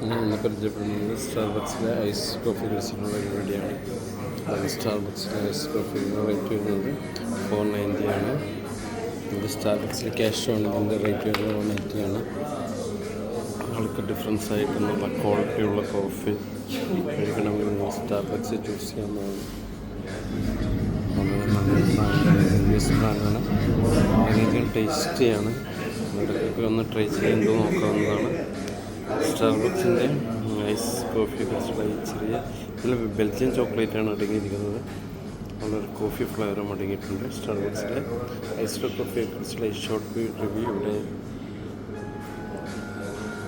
ഞാൻ ഇന്ന് പരിചയപ്പെടുന്നത് സ്റ്റാർബക്സിലെ ഐസ് കോഫി കുടിച്ചിട്ടുള്ള ഒരു വീഡിയോയാണ്. അത് സ്റ്റാർബക്സിലെ ഐസ് കോഫി റേറ്റ് വരുന്നത് 490 ആണ്. ഇത് സ്റ്റാർബക്സിൽ ക്യാഷ് ആണ്. ഇതിൻ്റെ റേറ്റ് വരുന്നത് 180 ആണ്. ആൾക്ക് ഡിഫറൻസ് ആയിട്ടുള്ള ക്വാളിറ്റിയുള്ള കോഫി കഴിക്കണമെങ്കിൽ നിങ്ങൾ സ്റ്റാർബക്സ് ചൂസ് ചെയ്യാവുന്നതാണ്. വളരെ നല്ലൊരു ബ്രാൻഡാണ്, യൂസ് ബ്രാൻഡാണ്. വളരെയധികം ടേസ്റ്റിയാണ്. ഇടയ്ക്കൊക്കെ ഒന്ന് ട്രൈ ചെയ്ത് നോക്കാവുന്നതാണ്. സ്റ്റാർബക്സിൻ്റെ ഐസ് കോഫിയെ കുറിച്ചുള്ള ഈ ചെറിയ ഇതിൽ ബെൽജിയൻ ചോക്ലേറ്റാണ് അടങ്ങിയിരിക്കുന്നത്. നല്ലൊരു കോഫി ഫ്ലേവറും അടങ്ങിയിട്ടുണ്ട്. സ്റ്റാർബക്സിലെ ഐസ് കോഫിയെ കുറിച്ചുള്ള ഈ ഷോർട്ട് റിവ്യൂ ഇവിടെ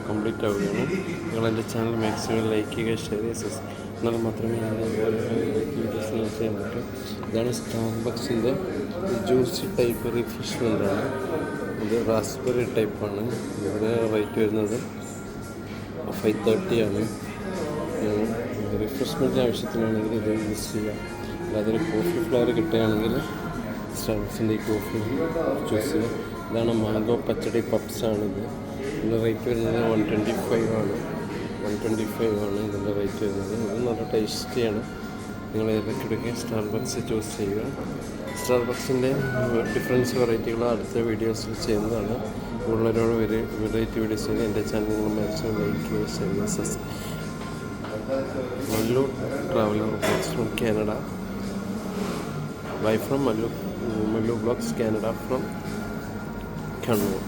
കംപ്ലീറ്റ് ആവുകയാണ്. നിങ്ങൾ എൻ്റെ ചാനൽ മാക്സിമം ലൈക്ക് ചെയ്യുക, ഷെയർ ചെയ്യുക, എന്നാൽ മാത്രമേ വീഡിയോസ് ചെയ്യാൻ പറ്റൂ. ഇതാണ് സ്റ്റാർബക്സിൻ്റെ ജ്യൂസി ടൈപ്പ് റിഫ്രഷ്മെൻ്റാണ്. ഇത് റാസ്ബെറി ടൈപ്പാണ്. ഇവിടെ റേറ്റ് വരുന്നത് 530 ആണ്. റിഫ്രഷ്മെൻറ്റിൻ്റെ ആവശ്യത്തിനാണെങ്കിൽ ഇത് യൂസ് ചെയ്യാം. അല്ലാതെ ഒരു കോഫി ഫ്ലേവർ കിട്ടുകയാണെങ്കിൽ സ്റ്റാർബക്സിൻ്റെ ഈ കോഫി ചൂസ് ചെയ്യാം. ഇതാണ് മാംഗോ പച്ചടി പപ്സാണിത്. ഇതിൻ്റെ റേറ്റ് വരുന്നത് 125 ആണ്. 125 ആണ് ഇതിൻ്റെ റേറ്റ് വരുന്നത്. ഇത് നല്ല ടേസ്റ്റിയാണ്. നിങ്ങൾ ഏതൊക്കെ സ്റ്റാർബക്സ് ചൂസ് ചെയ്യുക. സ്റ്റാർബക്സിൻ്റെ ഡിഫറൻസ് വെറൈറ്റികൾ അടുത്ത വീഡിയോസിൽ ചെയ്യുന്നതാണ്. ഉള്ളവരോട് വെറൈറ്റി വീഡിയോസ് ചെയ്ത് എൻ്റെ ചാനൽ നിങ്ങൾ മാക്സിമം ലൈക്ക് ചെയ്യുക, ഷെയർ ചെയ്യുക, subscribe. Mallu traveller blogs from Canada. Bye from Mallu blogs Canada from Kannur.